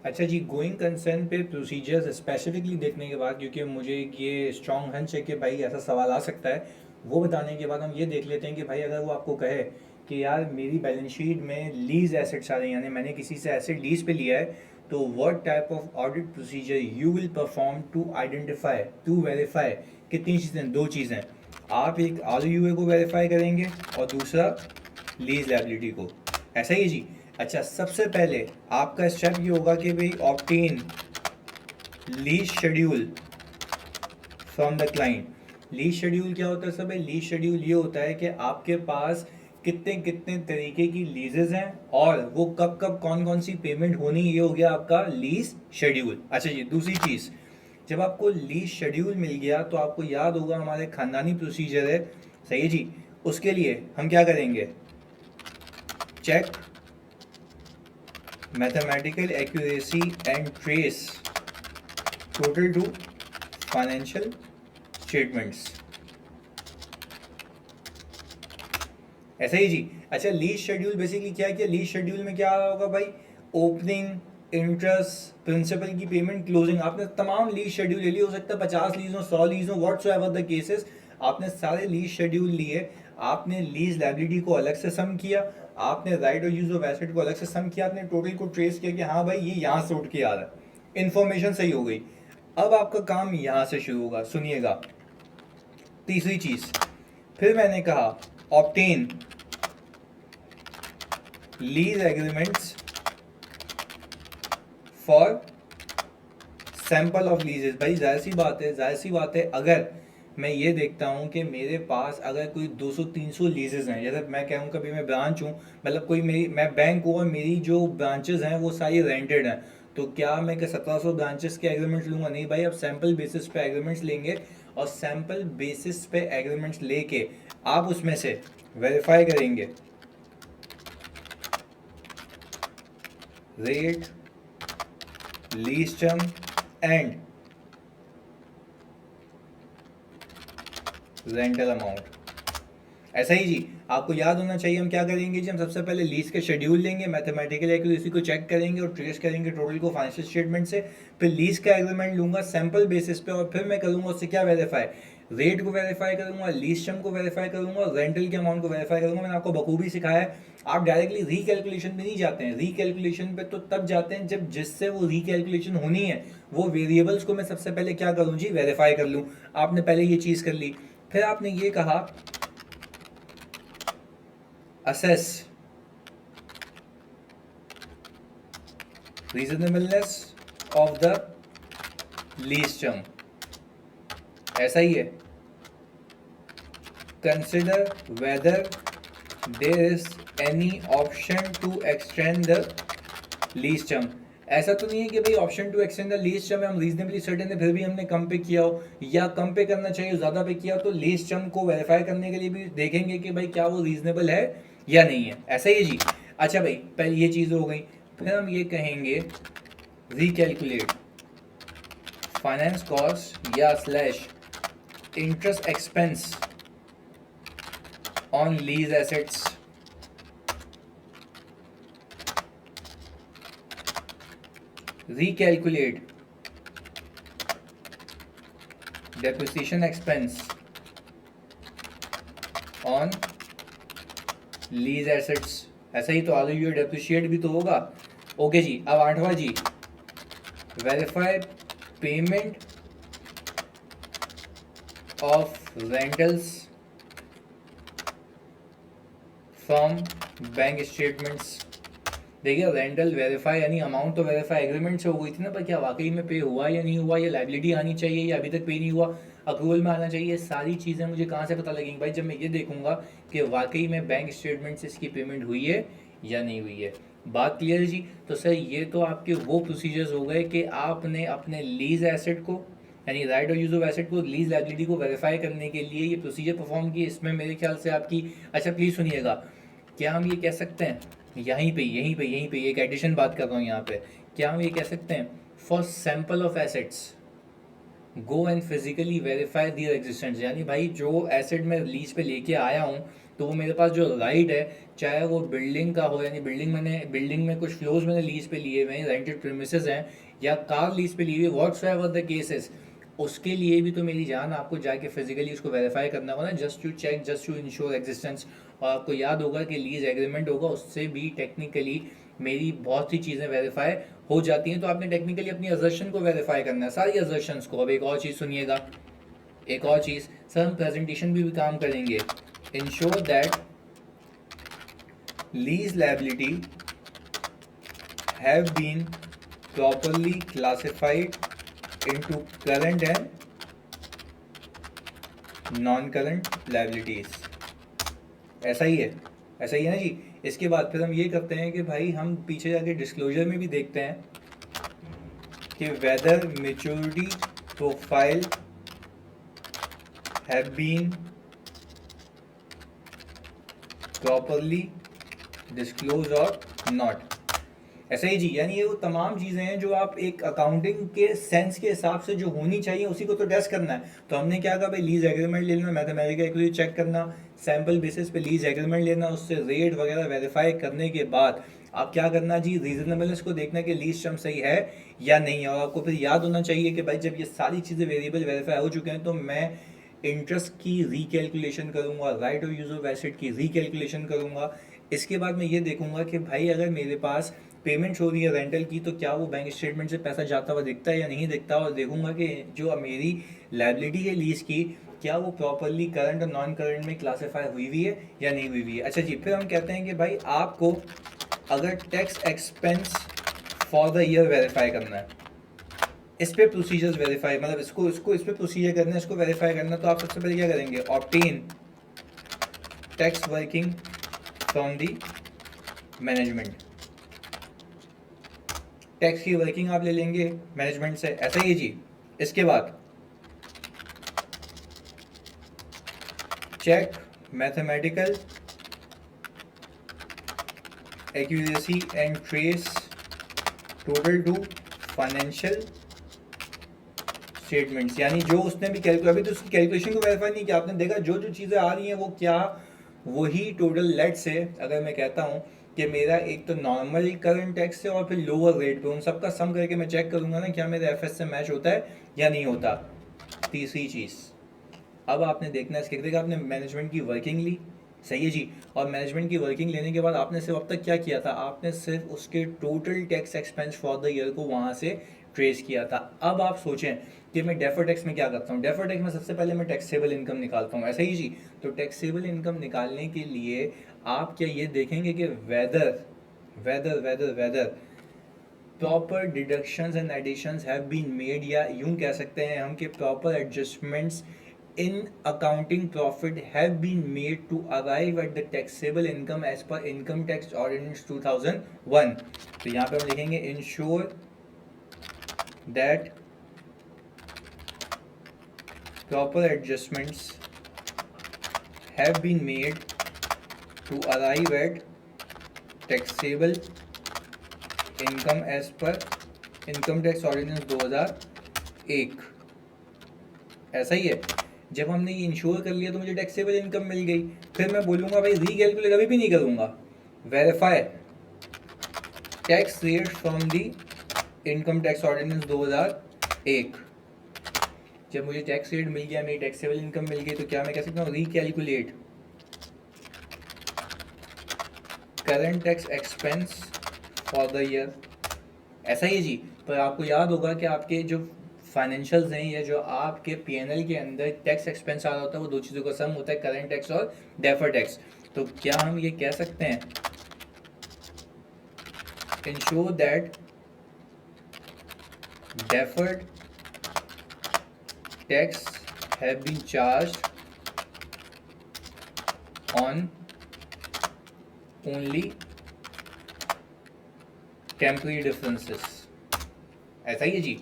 अच्छा जी, going concern पे procedures specifically देखने के बाद, क्योंकि मुझे ये स्ट्रॉन्ग हंच है कि भाई ऐसा सवाल आ सकता है, वो बताने के बाद हम ये देख लेते हैं कि भाई अगर वो आपको कहे कि यार मेरी बैलेंस शीट में लीज एसेट्स आ रहे हैं, यानी मैंने किसी से एसेट लीज पे लिया है, तो what type of audit procedure you will perform to identify, to verify. कितनी चीज़ें, दो चीज़ें। आप एक आर यू ए को वेरीफाई करेंगे और दूसरा लीज लाइबिलिटी को। ऐसा ही है जी। अच्छा, सबसे पहले आपका स्टेप ये होगा कि भाई obtain lease schedule from the client. Lease schedule क्या होता है सब? लीज शेड्यूल ये होता है कि आपके पास कितने कितने तरीके की लीजेस हैं और वो कब कब कौन कौन सी पेमेंट होनी, ये हो गया आपका लीज शेड्यूल। अच्छा जी, दूसरी चीज़, जब आपको लीज शेड्यूल मिल गया तो आपको याद होगा हमारे खानदानी प्रोसीजर है, सही है जी। उसके लिए हम क्या करेंगे? Check mathematical accuracy and trace total to financial statements. ऐसा ही जी। अच्छा, लीज शेड्यूल बेसिकली क्या है? कि लीज शेड्यूल में क्या होगा भाई? ओपनिंग, इंटरेस्ट, प्रिंसिपल की पेमेंट, क्लोजिंग। आपने तमाम लीज शेड्यूल ले लिए, हो सकता है 50 लीज हो, 100 लीज हो, व्हाट्स एवर द केसेस, आपने सारे लीज शेड्यूल लिए। आपने लीज लाइबिलिटी को अलग से सम किया, आपने राइट और यूज ऑफ एसेट को अलग से सम किया, आपने टोटल को ट्रेस किया कि हाँ भाई ये यहाँ से उठ के आ रहा है, इंफॉर्मेशन सही हो गई। अब आपका काम यहाँ से शुरू होगा, सुनिएगा। तीसरी चीज, फिर मैंने कहा obtain lease agreements for sample of लीजेस। भाई जाहिर सी बात है, जाहिर सी बात है, अगर मैं ये देखता हूँ कि मेरे पास अगर कोई 200-300 लीजेस हैं, जैसे मैं कहूँ कभी मैं ब्रांच हूँ, मतलब कोई मेरी, मैं बैंक हूँ और मेरी जो ब्रांचेस हैं वो सारी रेंटेड हैं, तो क्या मैं 1700 ब्रांचेस के एग्रीमेंट्स लूँगा? नहीं भाई, अब सैंपल बेसिस पे एग्रीमेंट्स लेंगे, और सैंपल बेसिस पे एग्रीमेंट्स लेके आप उसमें से वेरीफाई करेंगे rate, lease term and rental amount. ऐसा ही जी। आपको याद होना चाहिए हम क्या करेंगे जी? हम सबसे पहले लीज के शेड्यूल लेंगे, मैथमेटिकल एक्यूरेसी को चेक करेंगे और ट्रेस करेंगे टोटल को फाइनेंशियल स्टेटमेंट से। फिर लीज का एग्रीमेंट लूंगा सैंपल बेसिस पे, और फिर मैं करूंगा उससे क्या वेरीफाई? रेट को वेरीफाई करूंगा, लीज टर्म को वेरीफाई करूंगा और रेंटल के अमाउंट को वेरीफाई करूंगा। मैंने आपको बखूबी सिखाया है। आप डायरेक्टली रिकैलकुलेशन पे नहीं जाते हैं, रिकैलकुलेशन पे तो तब जाते हैं जब जिससे वो रिकैलकुलेशन होनी है वो वेरिएबल्स को मैं सबसे पहले क्या करूं जी? वेरीफाई कर लूं। आपने पहले ये चीज कर ली। फिर आपने ये कहा assess reasonableness of the lease term। ऐसा ही है, consider whether there is any option to extend the lease term। ऐसा तो नहीं है कि भाई option to extend the lease term हम रीजनेबली सर्टेन है फिर भी हमने कम पे किया हो, या कम पे करना चाहिए ज़्यादा पे किया हो, तो लीज टर्म को वेरीफाई करने के लिए भी देखेंगे कि भाई क्या वो रीजनेबल है या नहीं है। ऐसा ही है जी। अच्छा भाई, पहले ये चीज़ हो गई। फिर हम ये कहेंगे रिकैलकुलेट फाइनेंस कॉस्ट या slash interest expense on lease assets, recalculate depreciation expense on lease assets। ऐसा ही तो आलू ये डेप्रिशिएट भी तो होगा। ओके जी। अब आठवां जी, verify payment of rentals from bank statements. देखिए, रेंटल वेरीफाई यानी अमाउंट तो वेरीफाई एग्रीमेंट से हो गई थी ना, पर क्या वाकई में पे हुआ या नहीं हुआ, या लाइबिलिटी आनी चाहिए या अभी तक पे नहीं हुआ, अप्रूवल में आना चाहिए, सारी चीज़ें मुझे कहाँ से पता लगेंगी भाई? जब मैं ये देखूंगा कि वाकई में बैंक स्टेटमेंट से इसकी पेमेंट हुई है या नहीं हुई है। बात क्लियर है जी। तो सर ये तो आपके वो प्रोसीजर्स हो गए कि आपने अपने लीज एसेट को, यानी राइट और यूज ऑफ एसेट को, लीज लाइबिलिटी को वेरीफाई करने के लिए ये प्रोसीजर परफॉर्म किए। इसमें मेरे ख्याल से आपकी, अच्छा प्लीज़ सुनिएगा, क्या हम ये कह सकते हैं यहीं पे एक एडिशन बात कर रहा हूँ यहाँ पे, क्या हम ये कह सकते हैं for sample of assets go and physically verify their existence? यानी भाई जो एसेट मैं लीज पे लेके आया हूँ तो वो मेरे पास जो राइट है, चाहे वो बिल्डिंग का हो, यानी बिल्डिंग में कुछ फ्लोर्स मैंने लीज पे लिए हुए हैं, रेंटेड प्रीमिसेस हैं, या कार लीज पे लिए हुए, व्हाट्सएवर द केसेस, उसके लिए भी तो मेरी जान आपको जाके फिजिकली उसको वेरीफाई करना होगा ना, just to check, just to ensure existence. और आपको याद होगा कि लीज एग्रीमेंट होगा, उससे भी टेक्निकली मेरी बहुत सी चीज़ें वेरीफाई हो जाती हैं। तो आपने टेक्निकली अपनी असर्शन को वेरीफाई करना है, सारी असर्शंस को। अब एक और चीज़ सुनिएगा, एक और चीज़ सर, हम प्रेजेंटेशन भी काम करेंगे। Ensure that lease liability have been properly classified into current and non current liabilities. ऐसा ही है, ऐसा ही है ना जी। इसके बाद फिर हम ये करते हैं कि भाई हम पीछे जाके डिस्क्लोजर में भी देखते हैं कि whether maturity profile have been properly disclose और नॉट। ऐसा ही जी, यानी ये वो तमाम चीज़ें हैं जो आप एक अकाउंटिंग के सेंस के हिसाब से जो होनी चाहिए उसी को तो टेस्ट करना है। तो हमने क्या कहा भाई, लीज एग्रीमेंट ले लेना, मैथमेटिकल एक्यूरेसी चेक करना, सैम्पल बेसिस पे लीज एग्रीमेंट लेना, उससे रेट वगैरह वेरीफाई करने के बाद आप क्या करना जी, रीजनेबलनेस को देखना कि लीज टर्म सही है या नहीं। और आपको फिर याद होना चाहिए कि भाई जब ये सारी चीज़ें वेरिएबल वेरीफाई हो चुके हैं तो मैं इंटरेस्ट की रिकैलकुलेशन करूंगा, right of use of asset की रिकैलकुलेशन करूंगा। इसके बाद मैं ये देखूंगा कि भाई अगर मेरे पास पेमेंट हो रही है रेंटल की, तो क्या वो बैंक स्टेटमेंट से पैसा जाता हुआ दिखता है या नहीं दिखता, और देखूंगा कि जो मेरी लायबिलिटी है लीज की, क्या वो प्रॉपरली करंट और नॉन करंट में क्लासीफाई हुई हुई है या नहीं हुई हुई है। अच्छा जी, फिर हम कहते हैं कि भाई आपको अगर tax expense for the year verify करना है, इस पे प्रोसीजर्स वेरीफाई, मतलब इसको इस पे प्रोसीजर करना है, इसको वेरीफाई करना, तो आप सबसे पहले क्या करेंगे, obtain tax working from the management. Tax की वर्किंग आप ले लेंगे मैनेजमेंट से, ऐसा ही है जी। इसके बाद check mathematical accuracy and trace total to financial statements, यानी जो उसने भी कैलकुलेट, अभी तो उसकी कैलकुलेशन को वेरीफाई नहीं किया आपने, देखा जो जो चीज़ें आ रही हैं वो क्या वही टोटल। लेट से अगर मैं कहता हूँ कि मेरा एक तो नॉर्मल करंट टैक्स है और फिर लोअर रेट पे, उन सबका सम करके मैं चेक करूंगा ना क्या मेरे एफएस से मैच होता है या नहीं होता। तीसरी चीज़, अब आपने देखना है, इसके देखा आपने मैनेजमेंट की वर्किंग ली, सही है जी, और मैनेजमेंट की वर्किंग लेने के बाद आपने सिर्फ अब तक क्या किया था, आपने सिर्फ उसके total tax expense for the year को वहाँ से ट्रेस किया था। अब आप सोचें कि मैं डेफर टैक्स में क्या करता हूँ, डेफर टैक्स में सबसे पहले मैं टैक्सेबल इनकम निकालता हूँ, ऐसा ही जी। तो टैक्सेबल इनकम निकालने के लिए आप क्या ये देखेंगे कि whether whether whether whether proper deductions and additions have been made, या यूं कह सकते हैं हम कि proper adjustments in accounting profit have been made to arrive at the taxable income as per income tax ordinance 2001। तो यहाँ पे हम लिखेंगे ensure that proper adjustments have been made to arrive at taxable income as per income tax ordinance 2001। ऐसा ही है, जब हमने ये इंश्योर कर लिया तो मुझे टैक्सेबल इनकम मिल गई, फिर मैं बोलूँगा भाई रीकैलकुलेट कभी भी नहीं करूँगा, verify tax rate from the income tax ordinance 2001। जब मुझे टैक्स रेट मिल गया, मेरी टैक्सेबल इनकम मिल गई, तो क्या मैं कह सकता हूँ recalculate current tax expense for the year. ऐसा ही जी, पर आपको याद होगा कि आपके जो फाइनेंशियल्स हैं या जो आपके पीएनएल के अंदर टैक्स एक्सपेंस आ रहा होता है वो दो चीज़ों का सम होता है, करंट टैक्स और डेफर्ड टैक्स। तो क्या हम ये कह सकते हैं, ensure that deferred tax have been charged on only temporary differences. ऐसा ही है जी।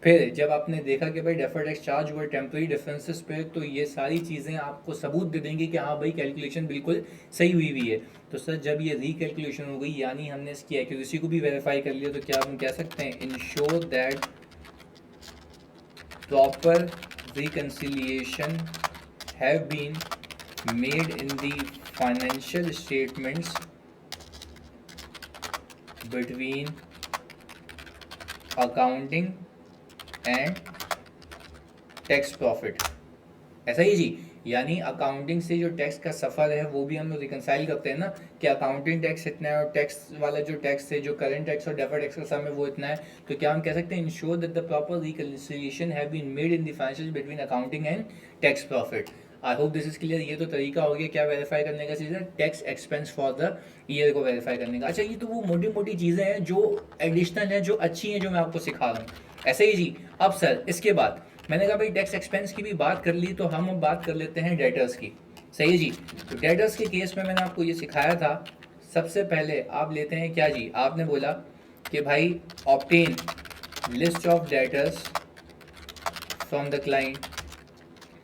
फिर जब आपने देखा कि भाई डेफर्ड टैक्स चार्ज हुआ टेम्पररी डिफरेंसेस पे, तो ये सारी चीज़ें आपको सबूत दे देंगे कि हाँ भाई कैलकुलेशन बिल्कुल सही हुई हुई है। तो सर जब ये रिकैलकुलेशन हो गई, यानी हमने इसकी एक्यूरेसी को भी वेरीफाई कर लिया, तो क्या हम कह सकते हैं ensure that proper reconciliation have been made in the financial statements between accounting and tax profit। ऐसा ही जी, यानी अकाउंटिंग से जो टैक्स का सफ़र है वो भी हम लोग रिकनसाइल करते हैं ना, कि अकाउंटिंग टैक्स इतना है और टैक्स वाला जो टैक्स है, जो करंट टैक्स और डेफर्ड टैक्स का सम है वो इतना है। तो क्या हम कह सकते हैं, ensure that the proper reconciliation have been made in the financial between accounting and tax profit. I hope this is clear. ये तो तरीका हो गया क्या वेरीफाई करने का, सीधा tax expense for the year को वेरीफाई करने का। अच्छा, ये तो वो मोटी मोटी चीज़ें हैं जो एडिशनल हैं, जो अच्छी हैं, जो मैं आपको सिखा रहा हूँ। ऐसे ही जी। अब सर इसके बाद मैंने कहा भाई टैक्स एक्सपेंस की भी बात कर ली, तो हम अब बात कर लेते हैं डेटर्स की। सही है जी। तो डेटर्स के केस में मैंने आपको ये सिखाया था, सबसे पहले आप लेते हैं क्या जी, आपने बोला कि भाई obtain list of debtors from the client.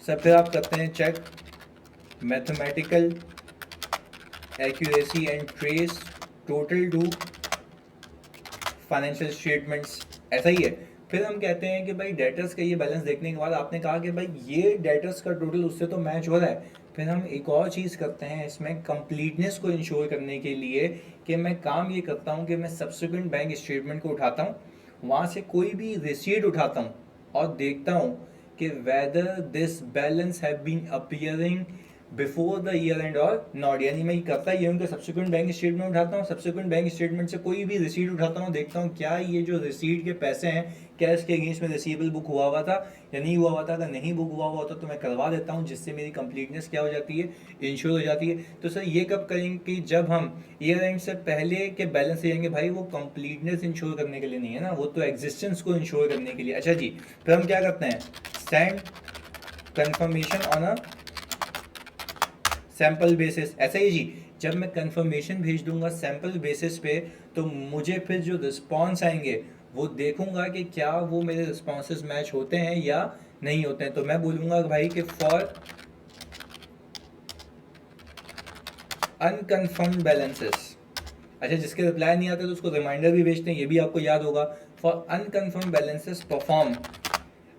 सब फिर आप करते हैं check mathematical accuracy and trace total to financial statements. ऐसा ही है। फिर हम कहते हैं कि भाई डेटर्स का ये बैलेंस देखने के बाद आपने कहा कि भाई ये डेटर्स का टोटल उससे तो मैच हो रहा है। फिर हम एक और चीज़ करते हैं इसमें कंप्लीटनेस को इंश्योर करने के लिए, कि मैं काम ये करता हूँ कि मैं सब्सिक्वेंट बैंक स्टेटमेंट को उठाता हूँ, वहाँ से कोई भी रिसीट उठाता हूँ और देखता हूँ कि whether this balance have been appearing before the year end और नॉट। यानी मैं करता ये हूँ कि सब्सिक्वेंट बैंक स्टेटमेंट उठाता हूँ, सब्सिक्वेंट बैंक स्टेटमेंट से कोई भी रिसीट उठाता हूँ, देखता हूँ क्या ये जो रिसीट के पैसे हैं क्या इसके अगेंस्ट में रिसीवेबल बुक हुआ था या नहीं हुआ था। अगर नहीं बुक हुआ होता तो मैं करवा देता हूँ, जिससे मेरी कंप्लीटनेस क्या हो जाती है, इंश्योर हो जाती है। तो सर ये कब करेंगे कि जब हम ईयर एंड से पहले के बैलेंस देंगे। भाई वो कंप्लीटनेस इंश्योर करने के लिए नहीं है ना, वो तो एग्जिस्टेंस को इंश्योर करने के लिए। अच्छा जी, फिर हम क्या करते हैं, send confirmation on a sample basis. ऐसा ही जी, जब मैं कंफर्मेशन भेज दूंगा सैम्पल बेसिस पे, तो मुझे फिर जो रिस्पॉन्स आएंगे वो देखूंगा कि क्या वो मेरे रिस्पॉन्सेस मैच होते हैं या नहीं होते हैं। तो मैं बोलूंगा भाई कि फॉर अनकन्फर्म्ड बैलेंसेस। अच्छा, जिसके रिप्लाई नहीं आते तो उसको रिमाइंडर भी भेजते हैं, ये भी आपको याद होगा। For unconfirmed balances perform.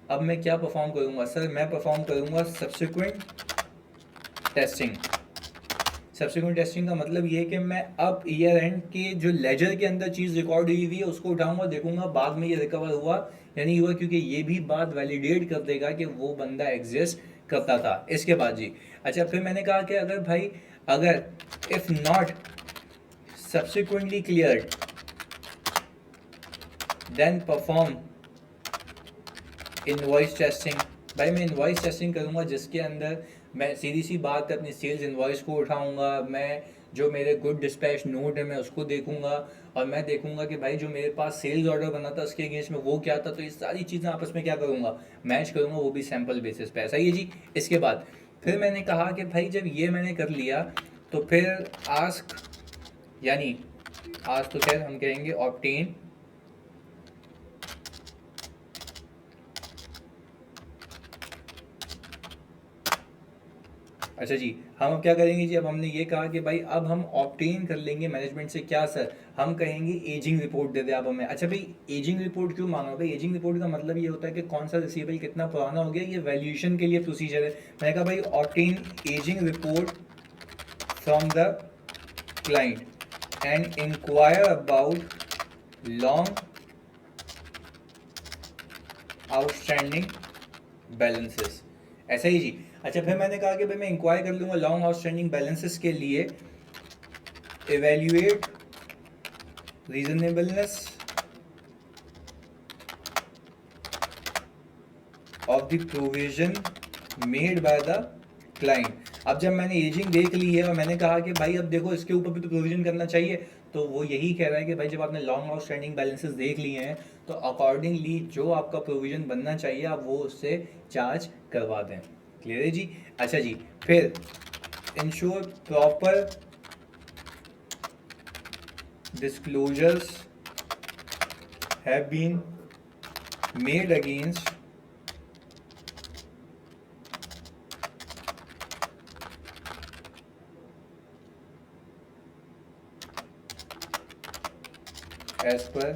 अब मैं क्या परफॉर्म करूंगा सर, मैं परफॉर्म करूंगा सब्सिक्वेंट टेस्टिंग। सब्सिक्वेंट टेस्टिंग का मतलब ये है कि मैं अब ईयर एंड के जो लेजर के अंदर चीज़ रिकॉर्ड हुई हुई है उसको उठाऊंगा, देखूंगा बाद में ये रिकवर हुआ या नहीं हुआ, क्योंकि ये भी बात वैलिडेट कर देगा कि वो बंदा एग्जिस्ट करता था। इसके बाद जी, अच्छा फिर मैंने कहा कि अगर भाई अगर if not subsequently cleared then perform invoice testing. भाई मैं इनवॉइस टेस्टिंग करूंगा जिसके अंदर मैं सीधी सी बात है अपनी सेल्स इनवॉइस को उठाऊंगा, मैं जो मेरे गुड डिस्पैच नोट है मैं उसको देखूंगा, और मैं देखूंगा कि भाई जो मेरे पास सेल्स ऑर्डर बना था उसके अगेंस्ट में वो क्या था। तो ये सारी चीज़ें आपस में क्या करूंगा, मैच करूंगा, वो भी सैम्पल बेसिस पे। ऐसा ही है जी। इसके बाद फिर मैंने कहा कि भाई जब ये मैंने कर लिया तो फिर आस्क, यानी आज तो खैर हम कहेंगे ऑब्टेन अच्छा जी, हम अब क्या करेंगे जी, अब हमने ये कहा कि भाई अब हम ऑब्टेन कर लेंगे मैनेजमेंट से क्या सर, हम कहेंगे एजिंग रिपोर्ट दे दे आप हमें। अच्छा भाई एजिंग रिपोर्ट क्यों मांगा, भाई एजिंग रिपोर्ट का मतलब ये होता है कि कौन सा रिसीवेबल कितना पुराना हो गया, ये वैल्यूएशन के लिए प्रोसीजर है। मैंने कहा भाई obtain ageing report from the client and inquire about long outstanding balances. ऐसा ही जी। अच्छा फिर मैंने कहा कि भाई मैं इंक्वायर कर लूंगा लॉन्ग आउटस्टैंडिंग बैलेंसेस के लिए, evaluate reasonableness of the provision made by the client. अब जब मैंने एजिंग देख ली है और मैंने कहा कि भाई अब देखो इसके ऊपर भी तो प्रोविजन करना चाहिए, तो वो यही कह रहा है कि भाई जब आपने लॉन्ग आउटस्टैंडिंग बैलेंसेस देख लिए हैं तो अकॉर्डिंगली जो आपका प्रोविजन बनना चाहिए आप वो उससे चार्ज करवा दें। क्लियर है जी। अच्छा जी, फिर ensure proper disclosures have been made against as per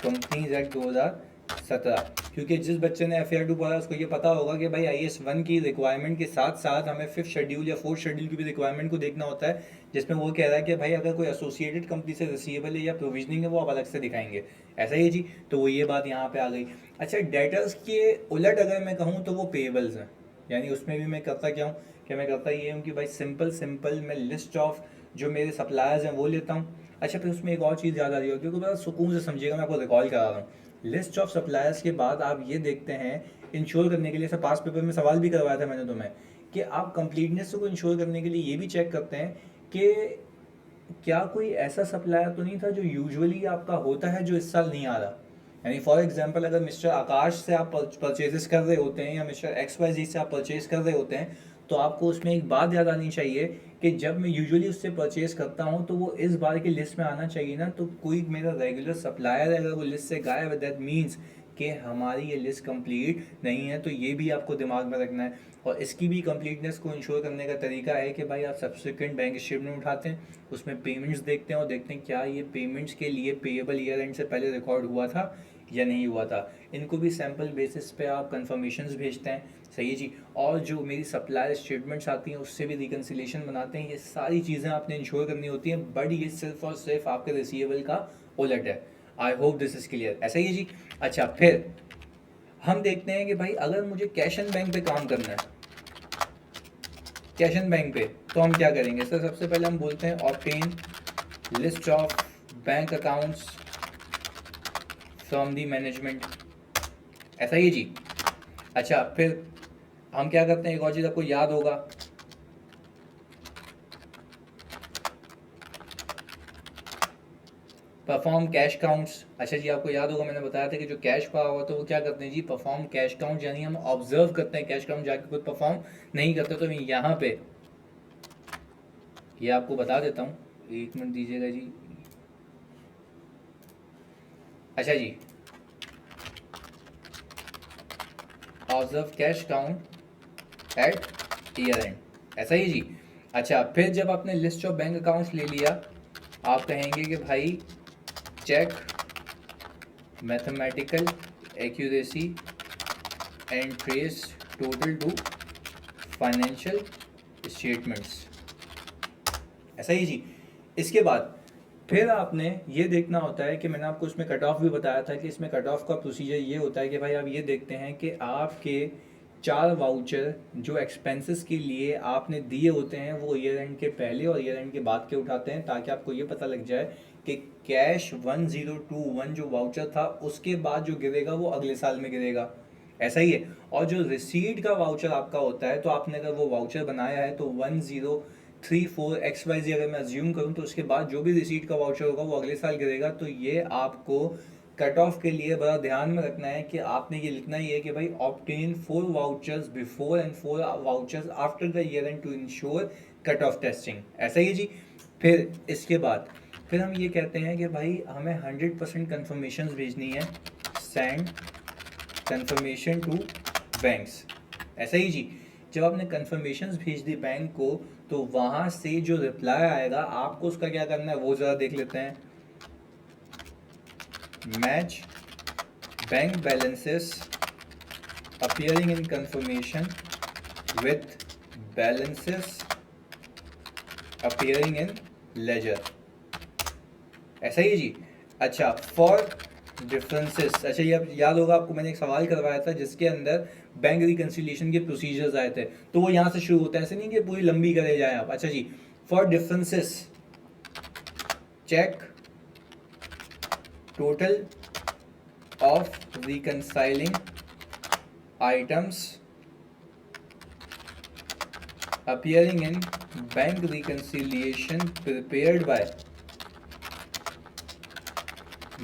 companies act 2017। क्योंकि जिस बच्चे ने FAR2 पढ़ा उसको ये पता होगा कि भाई IAS 1 की रिक्वायरमेंट के साथ साथ हमें 5th शेड्यूल या 4th शेड्यूल की भी रिक्वायरमेंट को देखना होता है, जिसमें वो कह रहा है कि भाई अगर कोई एसोसिएटेड कंपनी से रिसीवेबल है या प्रोविजनिंग है वो आप अलग से दिखाएंगे। ऐसा ही है जी। तो वो ये बात यहाँ पे आ गई। अच्छा, डेटर्स के उलट अगर मैं कहूँ तो वो पेबल्स हैं, यानी उसमें भी मैं करता क्या हूँ कि मैं करता ये हूँ कि भाई सिंपल मैं लिस्ट ऑफ जो मेरे सप्लायर्स हैं वो लेता हूँ। अच्छा, फिर उसमें एक और चीज़ याद आ रही होगी, क्योंकि बड़ा सुकून से समझिएगा, मैं आपको रिकॉल करा रहा हूँ। लिस्ट ऑफ सप्लायर्स के बाद आप ये देखते हैं इंश्योर करने के लिए, से पास पेपर में सवाल भी करवाया था मैंने तुम्हें, कि आप कंप्लीटनेस को इंश्योर करने के लिए ये भी चेक करते हैं कि क्या कोई ऐसा सप्लायर तो नहीं था जो यूजुअली आपका होता है जो इस साल नहीं आ रहा। यानी फॉर एग्जांपल अगर मिस्टर आकाश से आप परचेजेस कर रहे होते हैं या मिस्टर XYZ से आप परचेज कर रहे होते हैं, तो आपको उसमें एक बात याद आनी चाहिए कि जब मैं यूजुअली उससे परचेज करता हूँ तो वो इस बार की लिस्ट में आना चाहिए ना। तो कोई मेरा रेगुलर सप्लायर है अगर वो लिस्ट से गायब है, दैट मीन्स कि हमारी ये लिस्ट कंप्लीट नहीं है। तो ये भी आपको दिमाग में रखना है। और इसकी भी कंप्लीटनेस को इंश्योर करने का तरीका है कि भाई आप सब्सिक्वेंट बैंक स्टेटमेंट उठाते हैं, उसमें पेमेंट्स देखते हैं और देखते हैं क्या ये पेमेंट्स के लिए पेएबल ईयर एंड से पहले रिकॉर्ड हुआ था या नहीं हुआ था। इनको भी सैम्पल बेसिस पे आप कन्फर्मेशंस भेजते हैं, सही है जी। और जो मेरी सप्लायर स्टेटमेंट्स आती हैं उससे भी रिकन्सिलेशन बनाते हैं। ये सारी चीज़ें आपने इंश्योर करनी होती हैं, बट ये सिर्फ और सिर्फ आपके रिसीवेबल का उलट है। आई होप दिस इज क्लियर। ऐसा ही है जी। अच्छा, फिर हम देखते हैं कि भाई अगर मुझे कैश एंड बैंक पे काम करना है, कैश एंड बैंक पे, तो हम क्या करेंगे सर? सबसे पहले हम बोलते हैं obtain list of bank accounts from the management. ऐसा ही है जी। अच्छा, फिर हम क्या करते हैं, एक और चीज़ आपको याद होगा, परफॉर्म कैश काउंट्स। अच्छा जी, आपको याद होगा मैंने बताया था कि जो कैश पड़ा हुआ तो वो क्या करते हैं जी, परफॉर्म कैश काउंट, यानी हम ऑब्जर्व करते हैं कैश काउंट, जाके खुद परफॉर्म नहीं करते। तो यहाँ पे ये आपको बता देता हूँ, 1 मिनट दीजिएगा जी। अच्छा जी, observe cash count at year end, ऐसा ही जी। अच्छा, फिर जब आपने लिस्ट ऑफ बैंक अकाउंट्स ले लिया, आप कहेंगे कि भाई check mathematical accuracy and trace total to financial statements. ऐसा ही जी। इसके बाद फिर आपने ये देखना होता है कि मैंने आपको इसमें कट ऑफ भी बताया था कि इसमें कट ऑफ का प्रोसीजर ये होता है कि भाई आप ये देखते हैं कि आपके 4 वाउचर जो एक्सपेंसेस के लिए आपने दिए होते हैं वो ईयर एंड के पहले और ईयर एंड के बाद के उठाते हैं, ताकि आपको ये पता लग जाए कि कैश 1021 जो वाउचर था उसके बाद जो गिरेगा वो अगले साल में गिरेगा। ऐसा ही है। और जो रिसीट का वाउचर आपका होता है, तो आपने अगर वो वाउचर बनाया है तो 1034XYZ अगर मैं अज्यूम करूँ, तो उसके बाद जो भी रिसीट का वाउचर होगा वो अगले साल गिरेगा। तो ये आपको कट ऑफ के लिए बड़ा ध्यान में रखना है कि आपने ये लिखना ही है कि भाई obtain 4 vouchers before and 4 vouchers after the year end to ensure cut off testing. ऐसा ही जी। फिर इसके बाद फिर हम ये कहते हैं कि भाई हमें 100% कन्फर्मेशन भेजनी है, सेंड कन्फर्मेशन टू बैंक्स। ऐसा ही जी। जब आपने कन्फर्मेशन भेज दी बैंक को, तो वहाँ से जो रिप्लाई आएगा आपको उसका क्या करना है वो ज़रा देख लेते हैं। Match bank balances appearing in confirmation with balances appearing in ledger। ऐसा ही जी। अच्छा, फॉर डिफरेंसेस। अच्छा, ये याद होगा आपको मैंने एक सवाल करवाया था जिसके अंदर बैंक रिकन्सिलिएशन के प्रोसीजर्स आए थे, तो वो यहाँ से शुरू होते हैं, ऐसे नहीं कि पूरी लंबी करे जाए आप। अच्छा जी, for differences check total of reconciling items appearing in bank reconciliation prepared by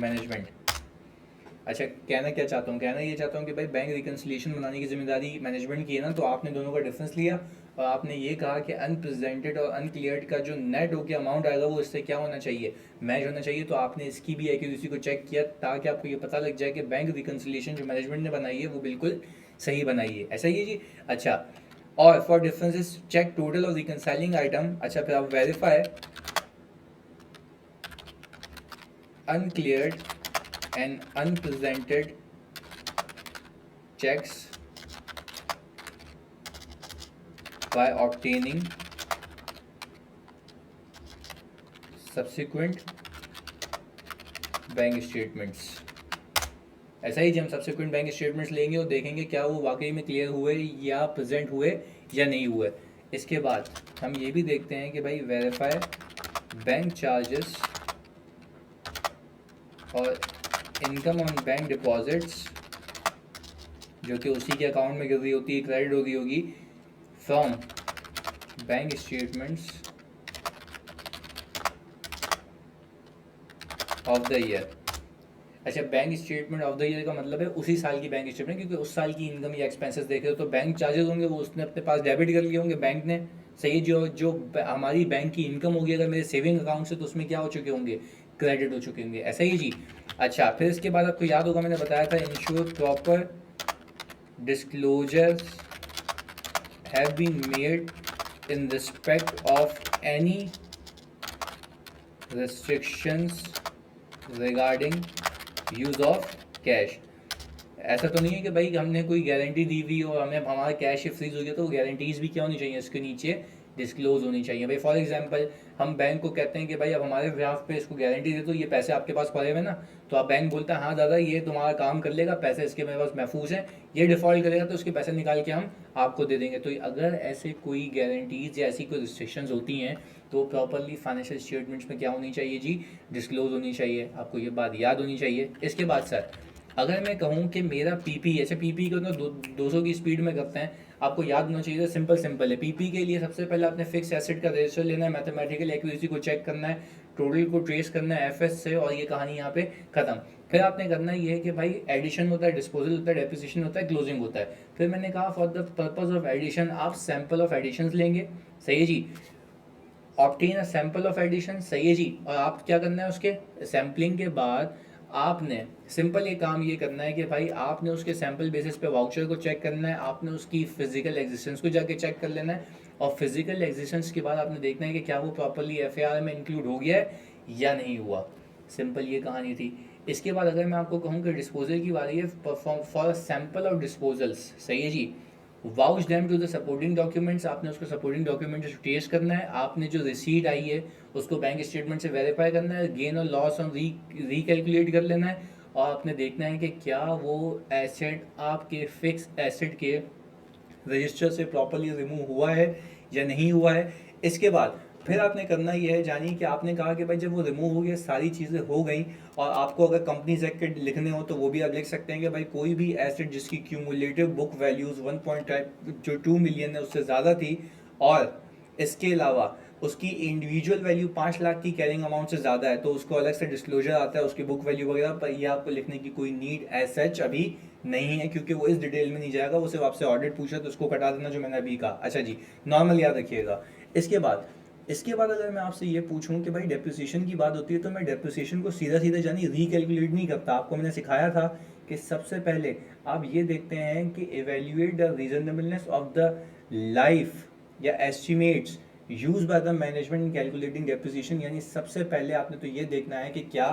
management। अच्छा, कहना क्या चाहता हूँ, कहना ये चाहता हूँ कि भाई बैंक रिकन्सिलिएशन बनाने की जिम्मेदारी मैनेजमेंट की है ना। तो आपने दोनों का डिफरेंस लिया और आपने ये कहा कि अनप्रेजेंटेड और अनक्लियर्ड का जो नेट होकर अमाउंट आएगा वो इससे क्या होना चाहिए, मैच होना चाहिए। तो आपने इसकी भी एक्यूरेसी को चेक किया ताकि आपको ये पता लग जाए कि बैंक रिकन्सिलिएशन जो मैनेजमेंट ने बनाई है वो बिल्कुल सही बनाई है। ऐसा ही है जी। अच्छा, और for differences check total of reconciling item. अच्छा, फिर आप verify uncleared and unpresented checks by obtaining subsequent bank statements. ऐसा ही जब हम सब्सिक्वेंट बैंक स्टेटमेंट्स लेंगे और देखेंगे क्या वो वाकई में क्लियर हुए या प्रेजेंट हुए या नहीं हुए। इसके बाद हम ये भी देखते हैं कि भाई वेरीफाई बैंक चार्जेस और इनकम ऑन बैंक डिपॉजिट्स जो कि उसी के अकाउंट में गिर रही होती है, क्रेडिट हो गई होगी from bank statements of the year. अच्छा, bank statement of the year का मतलब है उसी साल की बैंक स्टेटमेंट, क्योंकि उस साल की इनकम या एक्सपेंसेस देखे हो तो बैंक चार्जेस होंगे वो उसने अपने पास डेबिट कर लिए होंगे बैंक ने, सही। जो जो हमारी बैंक की इनकम होगी अगर मेरे सेविंग अकाउंट से तो उसमें क्या हो चुके होंगे, क्रेडिट हो चुके होंगे, ऐसा ही जी। अच्छा, फिर इसके बाद आपको याद होगा मैंने बताया था ensure proper disclosures have been made in respect of any restrictions regarding use of cash. ऐसा तो नहीं है कि भाई हमने कोई गारंटी दी हुई और हमें हमारा कैश फ्रीज हो गया, तो वो गारंटीज़ भी क्या होनी चाहिए, इसके नीचे डिस्क्लोज होनी चाहिए। भाई फॉर एग्जांपल हम बैंक को कहते हैं कि भाई अब हमारे बिहाफ पे इसको गारंटी दे, तो ये पैसे आपके पास पड़े हुए ना, तो आप बैंक बोलता है हाँ दादा ये तुम्हारा काम कर लेगा, पैसे इसके मेरे पास महफूज हैं, ये डिफॉल्ट करेगा तो उसके पैसे निकाल के हम आपको दे देंगे। तो अगर ऐसे कोई गारंटीज या ऐसी कोई रिस्ट्रिक्शंस होती हैं तो प्रॉपरली फाइनेंशियल स्टेटमेंट्स में क्या होनी चाहिए जी, डिस्क्लोज होनी चाहिए। आपको ये बात याद होनी चाहिए। इसके बाद सर अगर मैं कहूँ कि मेरा पीपी, ऐसे पीपी को तो 200 की स्पीड में करते हैं, आपको याद होना चाहिए, सिंपल है। पीपी के लिए सबसे पहले आपने फिक्स एसेट का रजिस्टर लेना है, मैथमेटिकल एक्यूरेसी को चेक करना है, टोटल को ट्रेस करना है एफएस से, और ये कहानी यहाँ पे खत्म। फिर आपने करना ये है कि भाई एडिशन होता है, डिस्पोजल होता है, डेप्रिसिएशन होता है, क्लोजिंग होता है। फिर मैंने कहा for the purpose of addition आप सैंपल ऑफ एडिशन लेंगे, सही है जी, obtain a sample of addition, सही है जी। और आप क्या करना है, उसके सैम्पलिंग के बाद आपने सिंपल ये काम ये करना है कि भाई आपने उसके सैंपल बेसिस पे वाउचर को चेक करना है, आपने उसकी फिजिकल एग्जिस्टेंस को जाके चेक कर लेना है, और फिजिकल एग्जिस्टेंस के बाद आपने देखना है कि क्या वो प्रॉपरली एफएआर में इंक्लूड हो गया है या नहीं हुआ। सिंपल ये कहानी थी। इसके बाद अगर मैं आपको कहूँ कि डिस्पोजल की बारी है, फॉर सैंपल ऑफ डिस्पोजल्स, सही है जी, vouch them to the supporting documents, आपने उसको सपोर्टिंग डॉक्यूमेंट से ट्रेस करना है, आपने जो रिसीट आई है उसको बैंक स्टेटमेंट से वेरीफाई करना है, गेन और लॉस ऑन रिकैलकुलेट कर लेना है, और आपने देखना है कि क्या वो एसेट आपके फिक्स एसेट के रजिस्टर से प्रॉपरली रिमूव हुआ है या नहीं हुआ है। इसके बाद फिर आपने करना यह है, जानिए कि आपने कहा कि भाई जब वो रिमूव हो गया, सारी चीज़ें हो गई, और आपको अगर कंपनीज एक्ट के लिखने हो तो वो भी आप लिख सकते हैं कि भाई कोई भी एसेट जिसकी क्यूमुलेटिव बुक वैल्यूज़ 1.2 मिलियन है उससे ज़्यादा थी, और इसके अलावा उसकी इंडिविजुअल वैल्यू 5 लाख की कैरिंग अमाउंट से ज़्यादा है, तो उसको अलग से डिस्क्लोजर आता है उसकी बुक वैल्यू वगैरह पर। ये आपको लिखने की कोई नीड एज सच अभी नहीं है, क्योंकि वो इस डिटेल में नहीं जाएगा, वो सिर्फ आपसे ऑडिट पूछा तो उसको कटा देना जो मैंने अभी कहा। अच्छा जी, नॉर्मल याद रखिएगा। इसके बाद अगर मैं आपसे ये पूछूं कि भाई डेप्रिसिएशन की बात होती है, तो मैं डेप्रिसिएशन को सीधा सीधा जानी रिकैलकुलेट नहीं करता। आपको मैंने सिखाया था कि सबसे पहले आप ये देखते हैं कि evaluate the reasonableness of the life या estimates use by the management in calculating depreciation. यानी सबसे पहले आपने तो ये देखना है कि क्या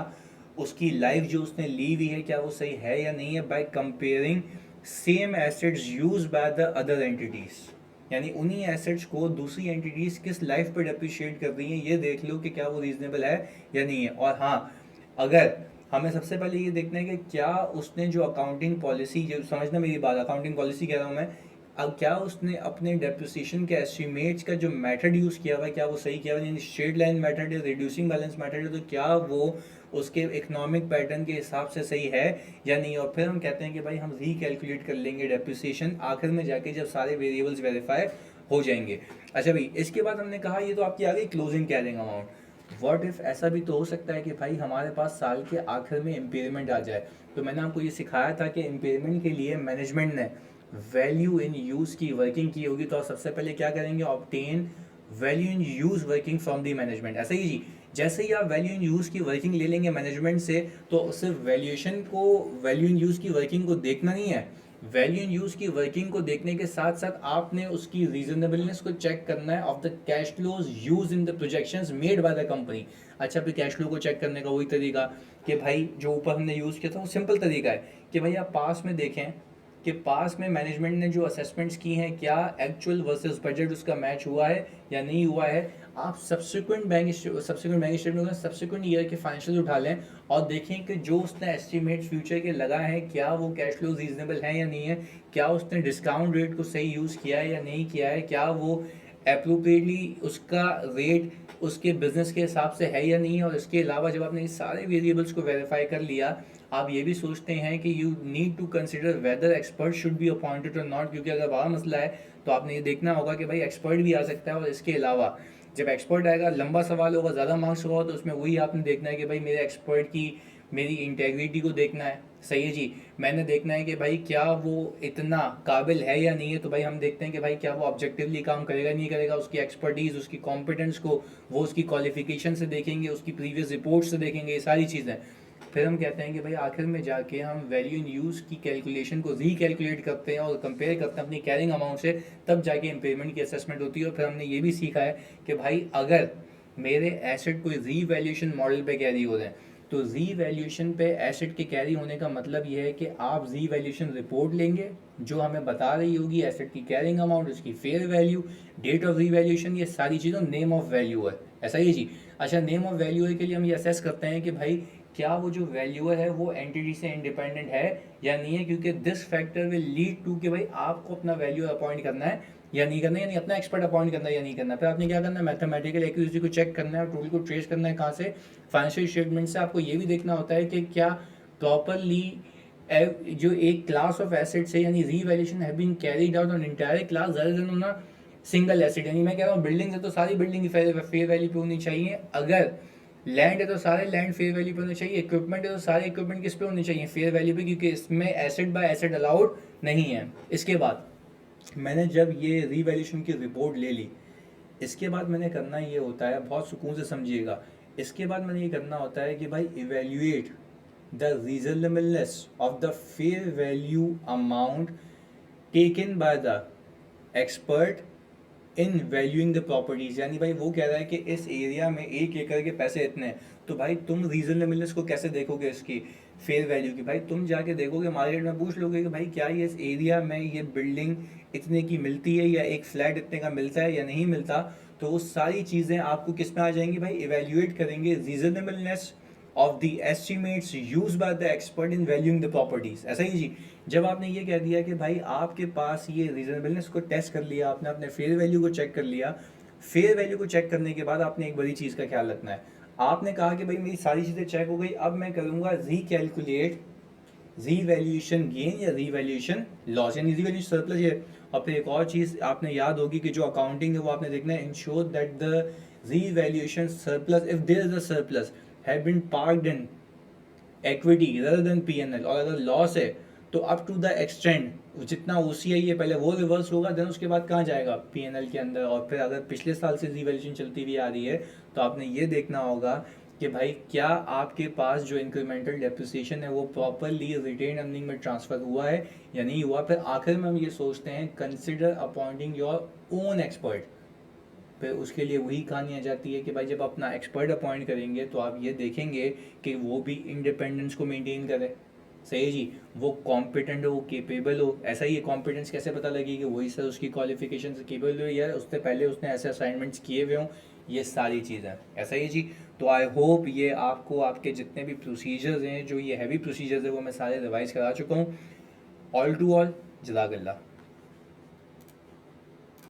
उसकी लाइफ जो उसने ली हुई है क्या वो सही है या नहीं है, by comparing same assets use by the other entities. यानी उन्हीं एसेट्स को दूसरी एंटिटीज किस लाइफ पर डेप्रिशिएट कर रही हैं, ये देख लो कि क्या वो रीजनेबल है या नहीं है। और हाँ, अगर हमें सबसे पहले ये देखना है कि क्या उसने जो अकाउंटिंग पॉलिसी, जो समझना मेरी बात, अकाउंटिंग पॉलिसी कह रहा हूँ मैं, अब क्या उसने अपने डेप्रिसिएशन के एस्टिमेट्स का जो मेथड यूज़ किया हुआ है क्या वो सही किया हुआ है, यानी स्ट्रेट लाइन मेथड है, रिड्यूसिंग बैलेंस मेथड है, तो क्या वो उसके इकोनॉमिक पैटर्न के हिसाब से सही है या नहीं। और फिर हम कहते हैं कि भाई हम रिकैलकुलेट कर लेंगे डेप्रिसिएशन आखिर में जाके जब सारे वेरिएबल्स वेरीफाई हो जाएंगे। अच्छा भाई, इसके बाद हमने कहा ये तो आपकी आ गई closing carrying amount. What if ऐसा भी तो हो सकता है कि भाई हमारे पास साल के आखिर में इम्पेयरमेंट आ जाए, तो मैंने आपको ये सिखाया था कि इम्पेयरमेंट के लिए मैनेजमेंट ने वैल्यू इन यूज की वर्किंग की होगी, तो आप सबसे पहले क्या करेंगे, obtain value in use working from the management. ऐसा ही जी, जैसे ही आप वैल्यू इन यूज की वर्किंग ले लेंगे मैनेजमेंट से, तो सिर्फ वैल्यूएशन को, वैल्यू इन यूज की वर्किंग को देखना नहीं है, वैल्यू इन यूज की वर्किंग को देखने के साथ साथ आपने उसकी रीजनेबलनेस को चेक करना है of the cash flows use in the projections made by the company. अच्छा, फिर कैश फ्लो को चेक करने का वही तरीका कि भाई जो ऊपर हमने यूज किया था वो सिंपल तरीका है कि भाई आप पास में देखें कि पास में मैनेजमेंट ने जो असेसमेंट्स की हैं क्या एक्चुअल वर्सेस बजट उसका मैच हुआ है या नहीं हुआ है। आप subsequent bank statement subsequent year के फाइनेंशियल उठा लें और देखें कि जो उसने एस्टिमेट फ्यूचर के लगा है क्या वो कैश फ्लो रीजनेबल है या नहीं है, क्या उसने डिस्काउंट रेट को सही यूज़ किया है या नहीं किया है, क्या वो अप्रोप्रिएटली उसका रेट उसके बिजनेस के हिसाब से है या नहीं है। और इसके अलावा जब आपने इस सारे वेरिएबल्स को वेरीफाई कर लिया, आप ये भी सोचते हैं कि you need to consider whether expert should be appointed और नॉट, क्योंकि अगर बड़ा मसला है तो आपने ये देखना होगा कि भाई एक्सपर्ट भी आ सकता है। और इसके अलावा जब एक्सपर्ट आएगा, लंबा सवाल होगा, ज़्यादा मार्क्स होगा, तो उसमें वही आपने देखना है कि भाई मेरे एक्सपर्ट की मेरी इंटेग्रिटी को देखना है। सही है जी, मैंने देखना है कि भाई क्या वो इतना काबिल है या नहीं है। तो भाई हम देखते हैं कि भाई क्या वो ऑब्जेक्टिवली काम करेगा नहीं करेगा, उसकी एक्सपर्टीज़, उसकी कॉम्पिटेंस को वो उसकी क्वालिफिकेशन से देखेंगे, उसकी प्रीवियस रिपोर्ट से देखेंगे, ये सारी चीज़ें। फिर हम कहते हैं कि भाई आखिर में जाके हम वैल्यू इन यूज़ की कैलकुलेशन को रीकैलकुलेट करते हैं और कंपेयर करते हैं अपनी कैरिंग अमाउंट से, तब जाके इम्पेयरमेंट की असेसमेंट होती है। और फिर हमने ये भी सीखा है कि भाई अगर मेरे एसेट कोई रीवैल्यूएशन मॉडल पे कैरी हो रहे हैं, तो रीवैल्यूएशन पे एसेट के कैरी होने का मतलब ये है कि आप रीवैल्यूएशन रिपोर्ट लेंगे जो हमें बता रही होगी एसेट की कैरिंग अमाउंट, उसकी fair value, date of revaluation, ये सारी चीज़ों नेम ऑफ वैल्यू है। ऐसा ही जी। अच्छा, नेम ऑफ वैल्यू के लिए हम ये असेस करते हैं कि भाई क्या वो जो वैल्यूअर है वो एंटिटी से इंडिपेंडेंट है या नहीं है, क्योंकि this factor will lead to कि भाई आपको अपना वैल्यूअर अपॉइंट करना है या नहीं करना है, यानी अपना एक्सपर्ट अपॉइंट करना है या नहीं करना है। फिर आपने क्या करना है, मैथमेटिकल एक्यूरेसी को चेक करना है और टोटल को ट्रेस करना है कहाँ से, फाइनेंशियल स्टेटमेंट से। आपको ये भी देखना होता है कि क्या प्रॉपरली जो एक क्लास ऑफ एसेट्स है, यानी revaluation have been carried out on entire class rather than on a single asset. यानी मैं कह रहा हूँ बिल्डिंग है तो सारी बिल्डिंग की फेयर वैल्यू पे होनी चाहिए, अगर लैंड है तो सारे लैंड फेयर वैल्यू पे होने चाहिए, इक्विपमेंट है तो सारे इक्विपमेंट किस पे होने चाहिए, फेयर वैल्यू पे, क्योंकि इसमें एसेट बाय एसेट अलाउड नहीं है। इसके बाद मैंने जब ये रीवैल्यूएशन की रिपोर्ट ले ली, इसके बाद मैंने करना ये होता है, बहुत सुकून से समझिएगा, इसके बाद मैंने ये करना होता है कि भाई evaluate the reasonableness of the fair value amount taken by the expert in valuing the properties. यानी भाई वो कह रहा है कि इस एरिया में 1 एकड़ के पैसे इतने हैं, तो भाई तुम रीजनेबलनेस को कैसे देखोगे इसकी फेयर वैल्यू की, भाई तुम जाके देखोगे मार्केट में, पूछ लोगे कि भाई क्या ये इस एरिया में ये बिल्डिंग इतने की मिलती है या एक फ्लैट इतने का मिलता है या नहीं मिलता। तो वो सारी चीज़ें आपको किस में आ जाएंगी भाई, इवेल्युएट करेंगे reasonableness of the estimates use by the expert in valuing the properties. ऐसा ही जी, जब आपने ये कह दिया कि भाई आपके पास ये रीजनेबलनेस को टेस्ट कर लिया, आपने अपने फेयर वैल्यू को चेक कर लिया, फेयर वैल्यू को चेक करने के बाद आपने एक बड़ी चीज़ का ख्याल रखना है। आपने कहा कि भाई मेरी सारी चीज़ें चेक हो गई, अब मैं करूँगा रीकैलकुलेट रीवैल्यूएशन गेन या रीवैल्यूएशन लॉस, यानी रीवैल्यूएशन सरप्लस ये। और फिर एक और चीज़ आपने याद होगी कि जो अकाउंटिंग है वो आपने देखना है, ensure that the revaluation surplus, if there is a surplus, have been parked in equity rather than P&L। और अगर लॉस है तो अप टू द एक्सटेंड जितना OCI है पहले वो रिवर्स होगा, देन उसके बाद कहाँ जाएगा, P&L के अंदर। और फिर अगर पिछले साल से रिवैल्यूएशन चलती हुई आ रही है तो आपने ये देखना होगा कि भाई क्या आपके पास जो इंक्रीमेंटल डेप्रिसिएशन है वो प्रॉपरली रिटेन अर्निंग में ट्रांसफर हुआ है या नहीं हुआ। फिर आखिर में हम ये सोचते हैं consider appointing your own expert. फिर उसके लिए वही कहानी आ जाती है कि भाई जब अपना एक्सपर्ट अपॉइंट करेंगे तो आप ये देखेंगे कि वो भी इंडिपेंडेंस को मेंटेन करे। सही जी, वो कॉम्पिटेंट हो, वो केपेबल हो। ऐसा ही है, कॉम्पिटेंस कैसे पता लगेगी, वही सर उसकी क्वालिफिकेशन से केपेबल हो या उससे पहले उसने ऐसे असाइनमेंट्स किए हुए हों, ये सारी चीज़ें। ऐसा ही जी, तो आई होप ये आपको आपके जितने भी प्रोसीजर्स हैं, जो ये हैवी प्रोसीजर्स है, वो मैं सारे रिवाइज करा चुका हूँ। ऑल टू ऑल, जज़ाकल्लाह।